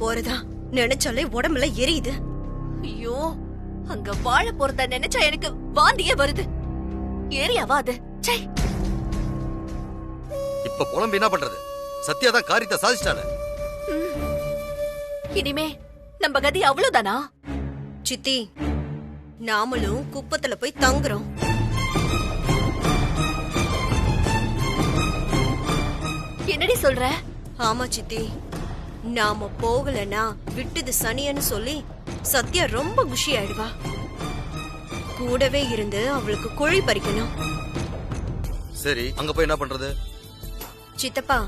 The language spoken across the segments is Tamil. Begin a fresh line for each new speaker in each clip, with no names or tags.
போறதா நினைச்சாலே உடம்புல எரியுது.
ஐயோ, அங்க வாழ போறத நினைச்சா எனக்கு வாந்தியே வருது. ஏரியாவா அது?
இப்ப புலம்பு என்ன பண்றது? சத்யா தான் காரியத்தை சாதிச்சிட்டாளே.
இனிமே நம்ம கதி அவ்வளவுதானா?
சித்தி, நாமளும் குப்பத்துல போய் தங்குறோம்.
என்னடி சொல்ற?
ஆமா சித்தி, நாம போகலனா விட்டுது சனியன்னு சொல்லி சத்யா ரொம்ப குஷி ஆயிடுவா. கூடவே இருந்து அவளுக்கு குழி பறிக்கணும்.
சரி, அங்க போய் என்ன பண்றது?
சித்தப்பா,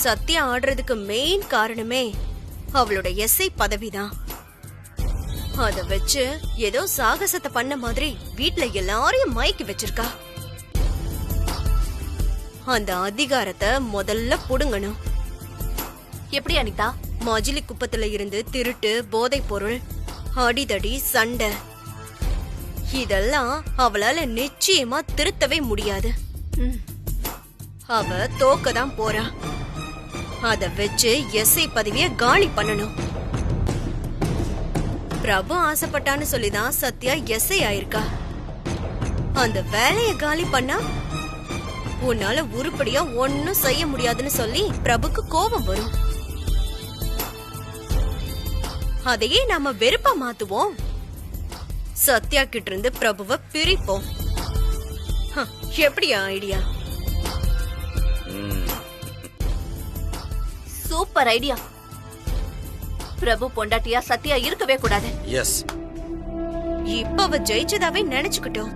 சத்யா ஆடுறதுக்கு மெயின் காரணமே அவளோட எஸ்ஐ பதவிதான். அத வச்சு ஏதோ சாகசத்தை பண்ண மாதிரி வீட்ல எல்லாரையும் மயக்கி வச்சிருக்கா. அந்த அதிகாரத்தை முதல்ல புடுங்கணும்.
எப்படி அனிதா?
மஜிலி குப்பத்துல இருந்து திருட்டு, போதைப் பொருள், அடிதடி, சண்டை இதெல்லாம் அவளால நிச்சயமா திருத்தவே முடியாது. அவ தோக்கதான் போறா. அத வச்சு எஸ்ஐ பதவிய காலி பண்ணணும். பிரபு ஆசைப்பட்டான்னு சொல்லிதான் சத்யா எஸ்ஐ ஆயிருக்கா. அந்த வேலைய காலி பண்ணா உன்னால உருப்படியா ஒன்னும் செய்ய முடியாதுன்னு சொல்லி பிரபுக்கு கோபம் வரும். அதையே நாம வெறுப்பா மாத்துவோம். சத்யா கிட்ட இருந்து பிரபுவை பிரிப்போம். எப்படியா ஐடியா?
Super idea. பிரபு பொண்டாட்டியா சத்யா இருக்கவே கூடாது.
எஸ்.
இப்ப அவ ஜெயிச்சதாவே நினைச்சுக்கிட்டோம்.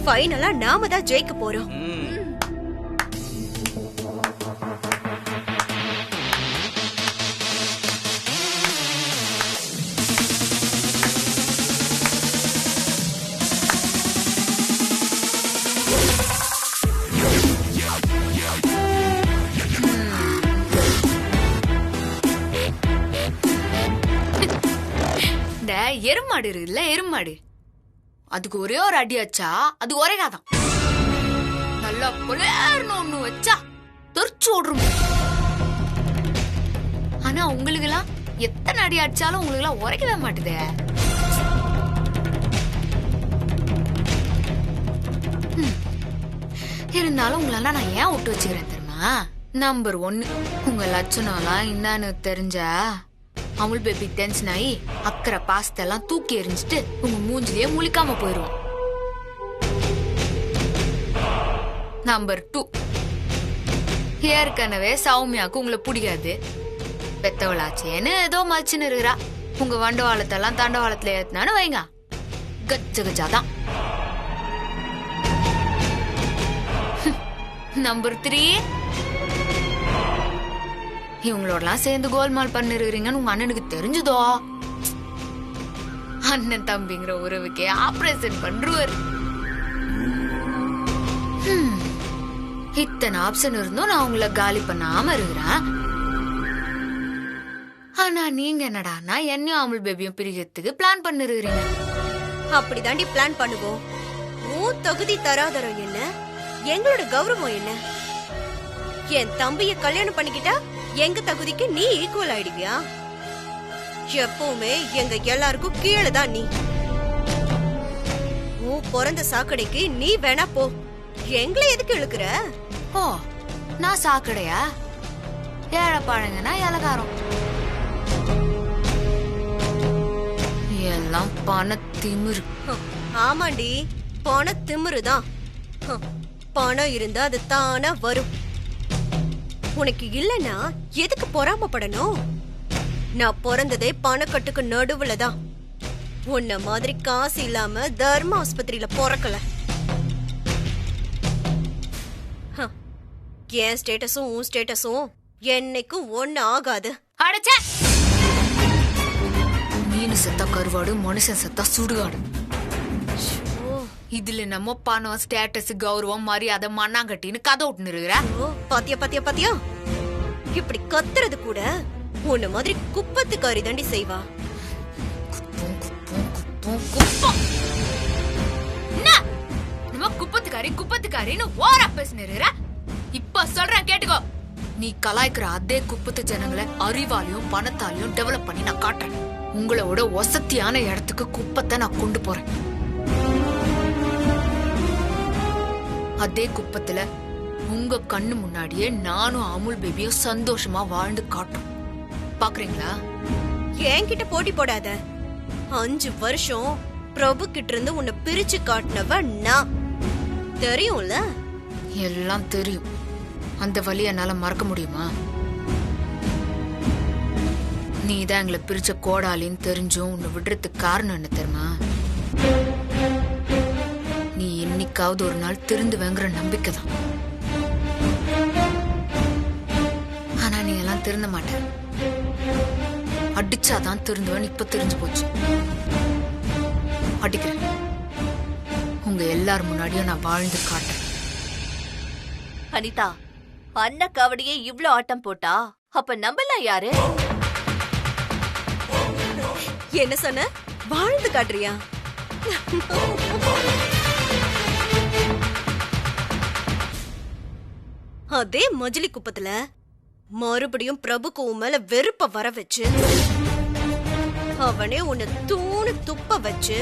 ஃபைனலா நாம தான் ஜெயிக்க போறோம்.
எருமாடு இல்ல, எருமாடு அதுக்கு ஒரே ஒரு அடி வச்சா அது ஒரேகாதான். நல்லா புலேர்னு ஒண்ணு வச்சா தெரிச்சு ஓடுறோம். ஆனா உங்களுக்கு எல்லாம் எத்தனை அடி அடிச்சாலும் உங்களுக்கு எல்லாம் உரைக்கவே மாட்டுதே. இருந்தாலும் உங்களெல்லாம் நான் ஏன் விட்டு வச்சுக்கிறேன் தெரியுமா? நம்பர் 1, உங்க லட்சணம்லாம் என்னன்னு தெரிஞ்சா அமுல் பேபி டென்ஷன் ஆகி அக்கறை பாசத்தெல்லாம் தூக்கி எறிஞ்சிட்டு உங்க மூஞ்சிலேயே முழிக்காம போயிருவோம். நம்பர் 2, ஏற்கனவே சௌமியாக்கு உங்களை பிடிக்காது. பெத்தவளாச்சேன்னு ஏதோ மச்சின்னு இருக்கிறா. உங்க வண்டவாளத்தெல்லாம் தண்டவாளத்துல ஏத்தினான்னு வைங்க, கச்ச கச்சாதான். நம்பர் 3, இவங்களோடலாம் சேர்ந்து கோல்மால் பண்ணிருக்கீங்கன்னு உங்க அண்ணனுக்கு தெரிஞ்சதோ, அண்ணன் தம்பிங்கிற உறவுக்கே ஆபரேஷன் பண்றாரு. இத்தனை ஆப்ஷன் இருந்தும் நான் உங்களை காலி பண்ணாம இருக்கிறேன். ஆனா நீங்க என்னடானா என்னையும் அமுல் பேபியும் பிரிக்கிறதுக்கு பிளான் பண்ணிருக்கீங்க.
அப்படிதாண்டி பிளான் பண்ணுவோம். உன் தகுதி தராதரம் என்ன, எங்களோட கௌரவம் என்ன? என் தம்பிய கல்யாணம் பண்ணிக்கிட்டா எங்க தகுதிக்கு நீ ஈக்குவல் ஆயிடுவியா? எப்பவுமே எங்க எல்லாருக்கும் கீழே தான் நீ. உன் பிறந்த சாக்கடைக்கு நீ வேணா போ, எங்களை எதுக்கு இழுக்கிற?
ஓ, நான் சாக்கடையா? ஏழைப்பாழுங்கன்னா இலகாரம். எல்லாம் பண திமிரு.
ஆமாண்டி, பண திமிருதான். பணம் இருந்தா அது தானா வரும். உனக்கு இல்லனா எதுக்கு பொறாமப்படணும்? நான் பிறந்ததே பணக்கட்டுக்கு நடுவுலதான். உன்ன மாதிரி காசு இல்லாம தர்ம ஆஸ்பத்திரியில பிறக்கல. என் ஸ்டேட்டஸும் உன் ஸ்டேட்டஸும் என்னைக்கும் ஒண்ணு ஆகாது.
அடச்சே, மீன் செத்தா கருவாடு, மனுஷன் செத்தா சுடுகாடு. இதுல நம்ம பணம், ஸ்டேட்டஸ், கௌரவம், மரியாதை, மண்ணாங்கட்டின்னு கதை விட்டுன்னு இருக்கிற.
பாத்தியா பாத்தியா பாத்தியா, இப்படி கத்துறது கூட உன்ன மாதிரி குப்பத்துக்காரி தாண்டி செய்வா.
குப்பத்துக்காரி குப்பத்துக்காரின்னு ஓரா பேசினு இருக்கிற. இப்ப சொல்றேன் கேட்டுக்கோ. நீ கலாய்க்கிற அதே குப்பத்து ஜனங்களை அறிவாலையும் பணத்தாலையும் டெவலப் பண்ணி நான் காட்டுறேன். உங்களோட வசதியான இடத்துக்கு குப்பத்தை நான் கொண்டு போறேன். அதே குப்பத்துல உங்க கண்ணு முன்னாடியே நானும் அமுல் பேபியும் சந்தோஷமா வாழ்ந்து காட்டும். பாக்குறீங்களா?
என்கிட்ட போட்டி போடாத. 5 வருஷம் பிரபு கிட்ட இருந்து உன்னை பிரிச்சு காட்டினவ நான். தெரியும்ல?
எல்லாம் தெரியும். அந்த வழி என்னால மறக்க முடியுமா? நீதான் எங்களை பிரிச்ச கோடாலின்னு தெரிஞ்சும் உன்னை விடுறதுக்கு காரணம் என்ன தெரியுமா? நீ என்னைக்காவது ஒரு நாள் திருந்துவேங்கிற நம்பிக்கை தான். ஆனா நீ எல்லாம் திருந்த மாட்ட. அடிச்சாதான் திருந்துவேன். இப்ப தெரிஞ்சு போச்சு. அடிக்கிறேன். உங்க எல்லார் முன்னாடியும் நான் வாழ்ந்து காட்டேன்.
அனிதா, அண்ணா காவடியே இவ்ளோ ஆட்டம் போட்டா அப்ப நம்பலாம் யாரு?
என்ன சொன்ன? வாழ்ந்து காட்டுறியா? அதே மஜிலி குப்பத்துல மறுபடியும் பிரபுக்கு உன் மேல வெறுப்ப வர வச்சு அவனே உன்னை தூணு துப்ப வச்சு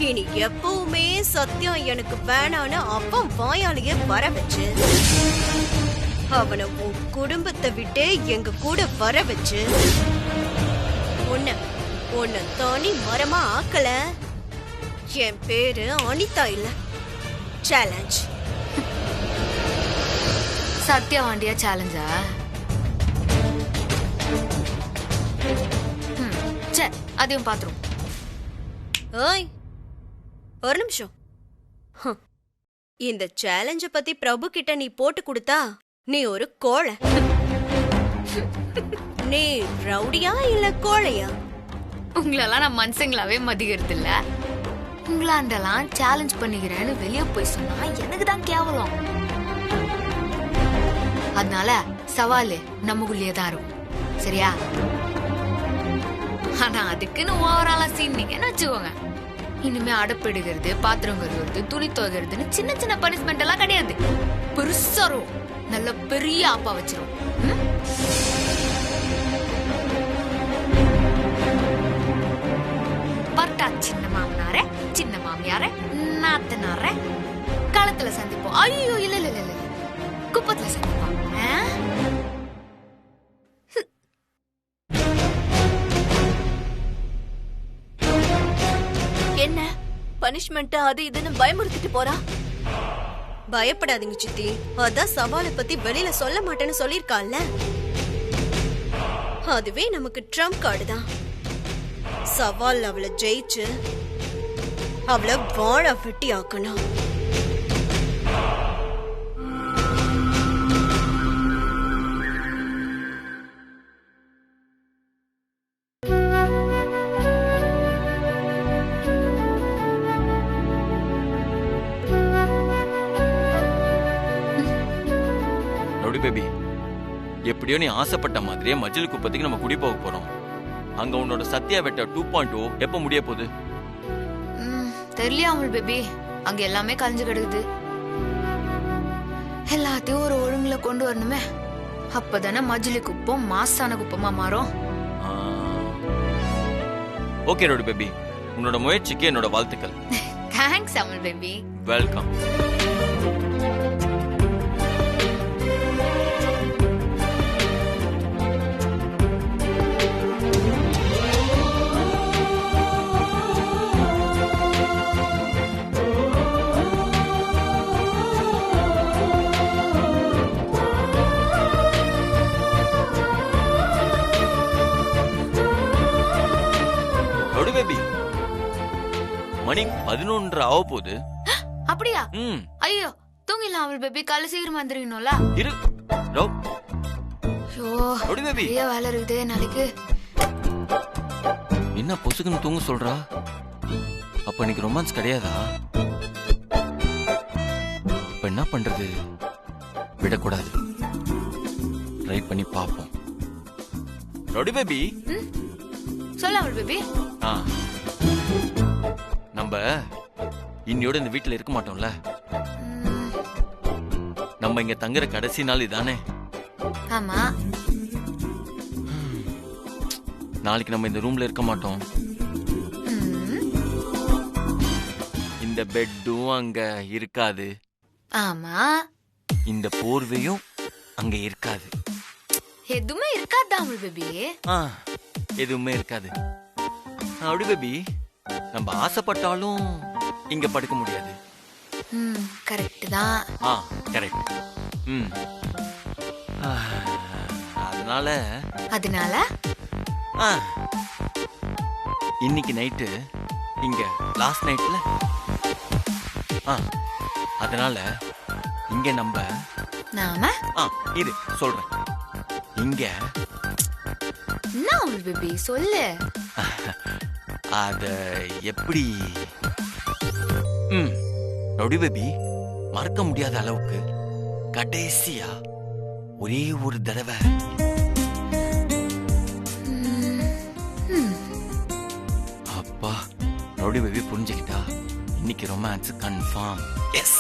இனி எப்பவுமே சத்தியம் எனக்கு வேணான்னு அவன் வாயாலேயே வர வச்சு அவனை உன் குடும்பத்தை விட்டே எங்க கூட வர வச்சு உன்னை தனி மரமா ஆக்கல. என் பேரு அனிதா இல்ல, சேலஞ்ச்.
சத்யா வாண்டியா சேலஞ்சா? அதையும் பாத்துரும்.
ஓய், ஒரு நிமிஷம். இந்த சேலஞ்ச பத்தி பிரபு கிட்ட நீ போட்டு கொடுத்தா நீ ஒரு கோழை. நீ ரவுடியா இல்ல கோழையா?
உங்களெல்லாம் நான் மனுஷங்களாவே மதிக்கிறது இல்ல. உங்களாண்டெல்லாம் சேலஞ்ச் பண்ணிக்கிறேன்னு வெளியே போய் சொன்னா எனக்கு தான் கேவலம். அதனால சவாலு நமக்குள்ளேயே தான் இருக்கும். சரியா? ஆனா அதுக்குன்னு ஓவராலா சீனிங்கன்னு வச்சுக்கோங்க. இனிமே அடப்பிடுகிறது, பாத்திரம் கழுவுறது, துணி துவைக்கிறதுன்னு சின்ன சின்ன பனிஷ்மெண்ட் எல்லாம் கிடையாது. பெருசாரும் நல்ல பெரிய ஆப்பா வச்சிரும். பர்ட்டா சின்ன மாமனாரே, சின்ன மாமியாரே, நாத்தனாரே களத்துல சந்திப்போம். ஐயோ இல்ல இல்ல இல்ல இல்ல, குப்பத்துல சந்திப்போம்.
என்ன பனிஷ்மெண்ட் அது இதுன்னு பயமுறுத்திட்டு போறா?
பயப்படாதீங்க சித்தி. அதான் சவாலை பத்தி வெளியில சொல்ல மாட்டேன்னு சொல்லிருக்கான்ல. அதுவே நமக்கு ட்ரம்ப் கார்டு தான். சவால் அவளை ஜெயிச்சு அவளை வாழ வெட்டி ஆக்கணும்.
பேபி, எப்படியோ நீ ஆசைப்பட்ட மாதிரியே மஜில் குப்பத்துக்கு நம்ம குடி போக போறோம். அங்க உன்னோட சத்யா வெட்ட 2.0 எப்ப முடிய போகுது?
தெரியல அமுல் பேபி. அங்க எல்லாமே கலைஞ்சு கிடக்குது. எல்லாத்தையும் ஒரு ஒழுங்குல கொண்டு வரணுமே. அப்பதானே மஜிலி குப்பம் மாசான குப்பமா மாறும்.
ஓகே ரோடு பேபி, உன்னோட முயற்சிக்கு என்னோட வாழ்த்துக்கள்.
Thanks Amul baby.
வெல்கம். மணி 11:30 ஆக போகுது.
அப்படியா? ஐயோ தூங்கிடலாம் அமுல் பேபி. காலை சீக்கிரமா வந்துருக்கணும்ல.
இரு ரோ.
பேபி வேலை இருக்குதே நாளைக்கு.
என்ன பொசுக்குன்னு தூங்க சொல்றா? அப்ப இன்னைக்கு ரொமான்ஸ் கிடையாதா? இப்ப என்ன பண்றது? விடக்கூடாது. ட்ரை பண்ணி பாப்போம். ரோடி பேபி.
சொல்ல அமுல் பேபி.
நம்ம இன்னையோட இந்த வீட்டுல இருக்க மாட்டோம்ல. நம்ம இங்க தங்குற கடைசி நாள் இதானே.
ஆமா.
நாளைக்கு நம்ம இந்த ரூம்ல இருக்க மாட்டோம்.
ம்,
இந்த பெட்டும் அங்க இருக்காது.
ஆமா.
இந்த போர்வையும் அங்க இருக்காது.
எதுவுமே இருக்காதா அமுல் பேபி?
எதுவுமே இருக்காது. அப்படி பேபி, நம்ம ஆசைப்பட்டாலும் இங்க படுக்க முடியாது.
கரெக்ட் தான்.
கரெக்ட். அதனால இன்னைக்கு நைட்டு இங்க லாஸ்ட் நைட்ல அதனால இங்க
நாம
இது சொல்றேன். இங்க
என்ன அமுல் பேபி சொல்லு.
அத எப்படி ரவுடி பேபி மறக்க முடியாத அளவுக்கு கடைசியா ஒரே ஒரு தடவை அப்பா ரவுடி பேபி புரிஞ்சுக்கிட்டா இன்னைக்கு ரொமான்ஸ் கன்ஃபார்ம். எஸ்.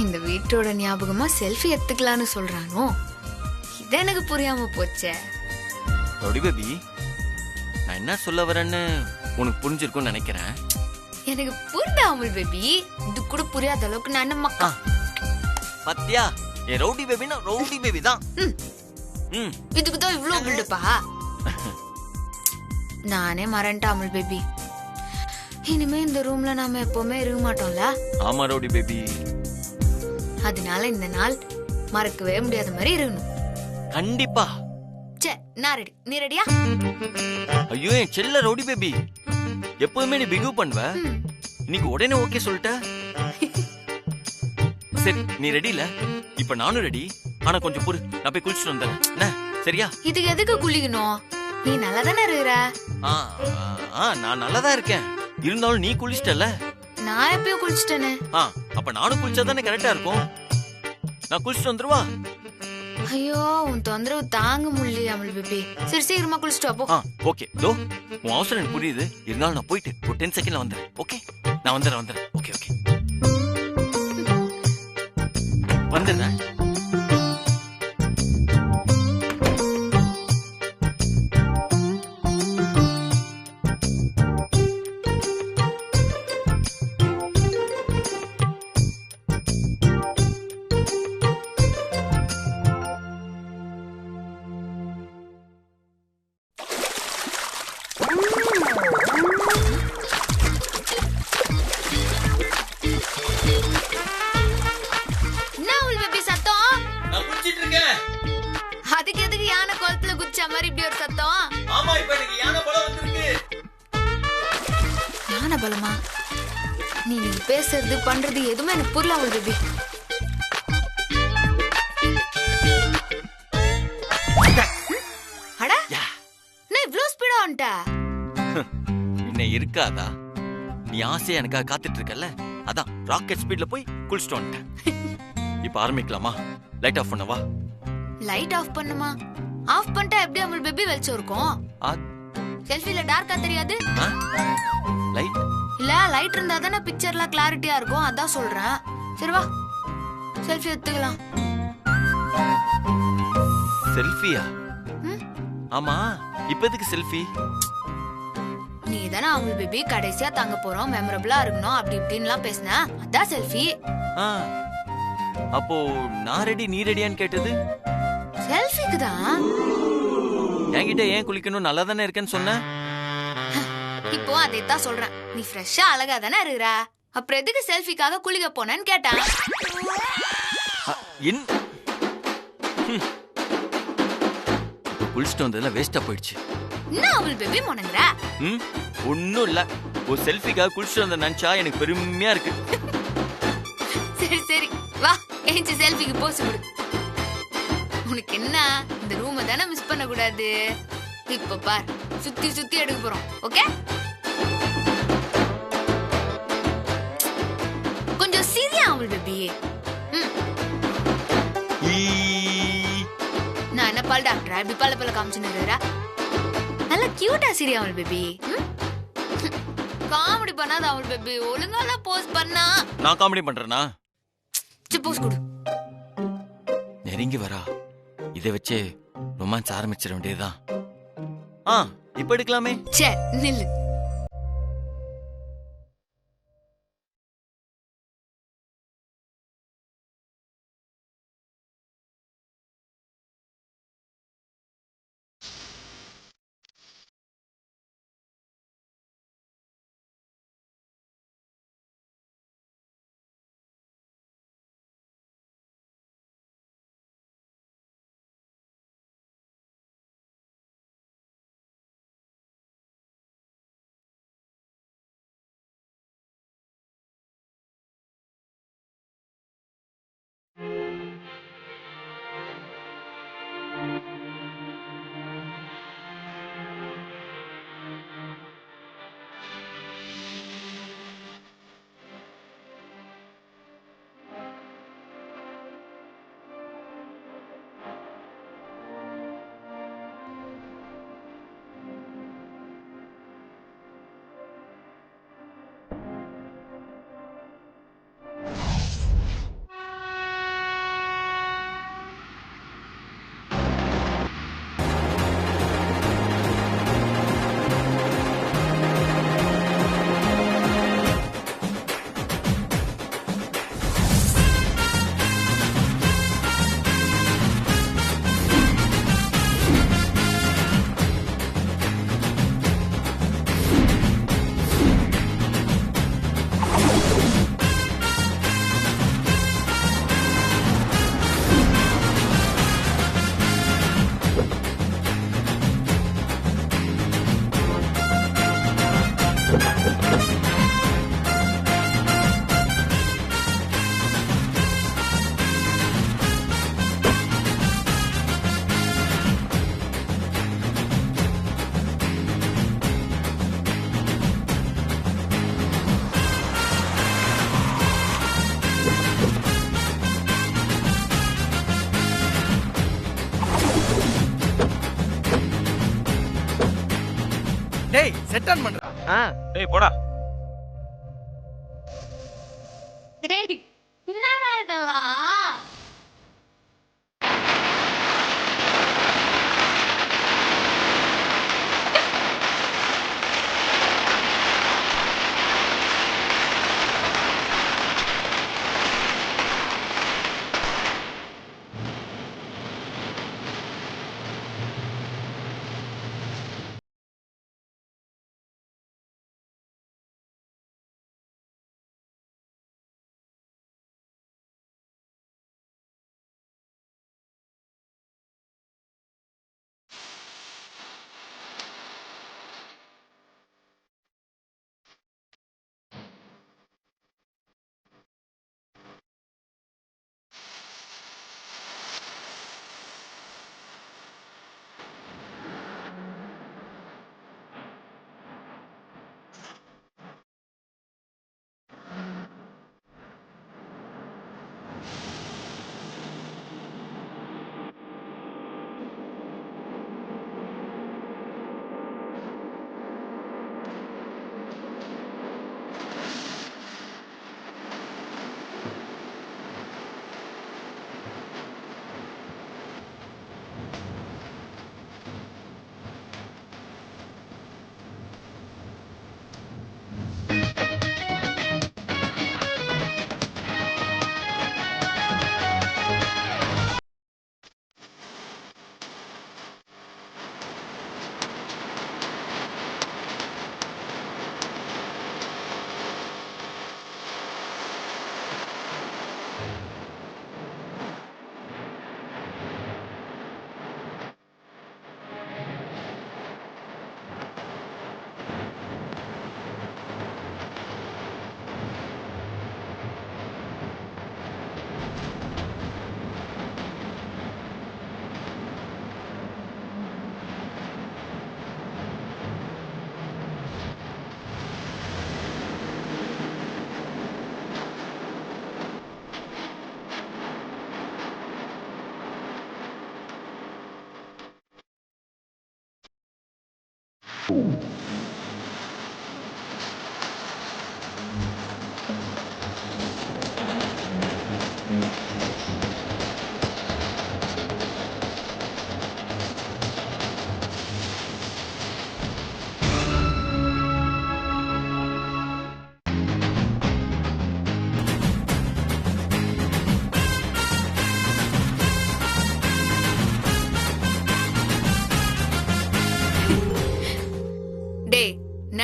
இந்த வீட்டோட ஞாபகமா செல்ஃபி எடுத்துக்கலான்னு சொல்றானோ, இது எனக்கு புரியாம போச்சே.
ரவுடி பேபி, நான் என்ன சொல்ல வரேன்னு உனக்கு புரிஞ்சிருக்கும்னு நினைக்கிறேன்.
எனக்கு புரியுதா அமுல் பேபி? இது கூட புரியாத அளவுக்கு நான் என்ன மக்கா?
பத்தியா, என் ரவுடி பேபினா ரவுடி பேபி தான்.
இதுக்கு தான் இவ்ளோ பில்டப்பா? நானே மறந்துட்டேன் அமுல் பேபி. இனிமே இந்த ரூம்ல நாம எப்பவுமே இருக்க மாட்டோம்ல?
ஆமா ரவுடி பேபி.
அதனால இந்த நாள் மறக்கவே முடியாத மாதிரி இருக்கணும்.
கண்டிப்பா.
சே, நான் ரெடி. நீ ரெடியா?
ஐயோ என் செல்ல ரவுடி பேபி, எப்பவுமே நீ பிகவ் பண்ணுவ, இன்னைக்கு உடனே ஓகே சொல்லிட்ட. சரி நீ ரெடி இல்ல? இப்ப நானும் ரெடி. ஆனா கொஞ்சம் பொறு, நான் போய் குளிச்சுட்டு வந்துடுறேன். சரியா?
இதுக்கு எதுக்கு குளிக்கணும்? நீ நல்லா தானே இருக்கிற.
நான் நல்லாதான் இருக்கேன். இருந்தாலும் நீ குளிச்சிட்டல.
நான் எப்பயோ குளிச்சிட்டேனே.
அப்ப நானும் குளிச்சாதானே கரெக்டா இருக்கும். நான் குளிச்சுட்டு வந்துருவா.
ஐயோ உன் தொந்தரவு தாங்க முடியல அமுல் பேபி. சரி சீக்கிரமா குளிச்சுட்டு வா போ.
ஓகே. தோ உன் அவசரம் எனக்கு புரியுது. இருந்தாலும் நான் போயிட்டு ஒரு 10 செகண்ட்ல வந்துடுறேன். ஓகே, நான் வந்துடுறேன். ஓகே வந்துடுறேன்.
அதுக்கு எதுக்கு யானை குளத்துல குச்ச மாதிரி இப்படி ஒரு சத்தம்?
ஆமா, இப்ப எனக்கு யானை பலம் வந்திருக்கு.
யானை பலமா? நீ பேசுறது பண்றது எதுவுமே எனக்கு புரியல அமுல் பேபி. அட, நான் இவ்ளோ ஸ்பீடா வந்துட்ட.
என்ன இருக்காதா? நீ ஆசையா எனக்காக காத்துட்டு இருக்கல, அதான் ராக்கெட் ஸ்பீட்ல போய் குளிச்சுட்டு வந்துட்டேன். இப்ப ஆரம்பிக்கலாமா? லைட் ஆஃப் பண்ணவா?
லைட் ஆஃப் பண்ணுமா? ஆஃப் பண்ணிட்டா எப்படி அமுல் பேபி வெளிச்சம் இருக்கும்? செல்ஃபில டார்க்கா தெரியாது?
லைட்
இல்ல, லைட் இருந்தா தானே பிக்சர்லாம் கிளாரிட்டியா இருக்கும், அதான் சொல்றேன். சரி வா, செல்ஃபி எடுத்துக்கலாம்.
செல்ஃபியா? ஆமா, இப்ப எதுக்கு செல்ஃபி?
நீ தானே அமுல் பேபி கடைசியா தங்க போறோம், மெமரபிளா இருக்கணும் அப்படி இப்படின்லாம் பேசின, அதான் செல்ஃபி.
அப்போ நான் ரெடி நீ ரெடியான்னு கேட்டது
செல்ஃபிக்கு தான்.
என்கிட்ட ஏன் குளிக்கணும், நல்லா தானே இருக்கேன்னு சொன்ன.
இப்போ அதை தான் சொல்றேன். நீ ஃப்ரெஷ்ஷா அழகா தானே இருக்கிற, அப்புறம் எதுக்கு செல்ஃபிக்காக குளிக்க போனேன்னு கேட்டேன்.
குளிச்சுட்டு வந்ததுல வேஸ்டா போயிடுச்சு.
என்ன அமுல் பேபி முனங்கற?
ஒண்ணும் இல்ல, ஒரு செல்ஃபிக்காக குளிச்சுட்டு வந்த நினைச்சா எனக்கு பெருமையா இருக்கு.
சரி சரி வா, ஏஞ்சி செல்ஃபிக்கு போஸ் கொடு. உனக்கு என்ன, இந்த ரூமை தானே மிஸ் பண்ண கூடாது. இப்ப பார், சுத்தி சுத்தி எடுக்க போறோம். ஓகே, கொஞ்சம் சிரியா அமுல் பேபி. நான் என்ன பால் டாக்டரா இப்படி பல்ல பல்ல காமிச்சுன்னு? நல்லா கியூட்டா சிரியா அமுல் பேபி. காமெடி பண்ணாத அமுல் பேபி, ஒழுங்கா போஸ் பண்ணா.
நான் காமெடி பண்றேனா?
போஸ் கொடு.
நெருங்கி வரா, இதை வச்சே ரொமான்ஸ் ஆரம்பிச்சிட வேண்டியதுதான். ஆ, இப்ப எடுக்கலாமே.
சே நில்லு.
டேய் செட் ஆன் பண்றா.
டேய் போடா.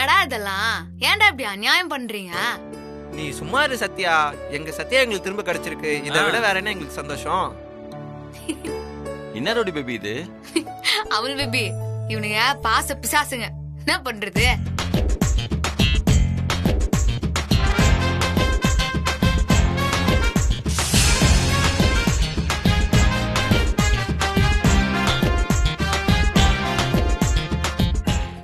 என்னடா இதெல்லாம்? ஏன்டா இப்படி அநியாயம் பண்றீங்க?
நீ சும்மா இரு சத்யா. எங்க சத்யா எங்களுக்கு திரும்ப கிடைச்சிருக்கு. இதை விட வேற என்ன எங்களுக்கு சந்தோஷம்?
என்ன ரோடி பேபி இது?
அவள் பேபி, இவனுங்க பாச பிசாசுங்க. என்ன பண்றது?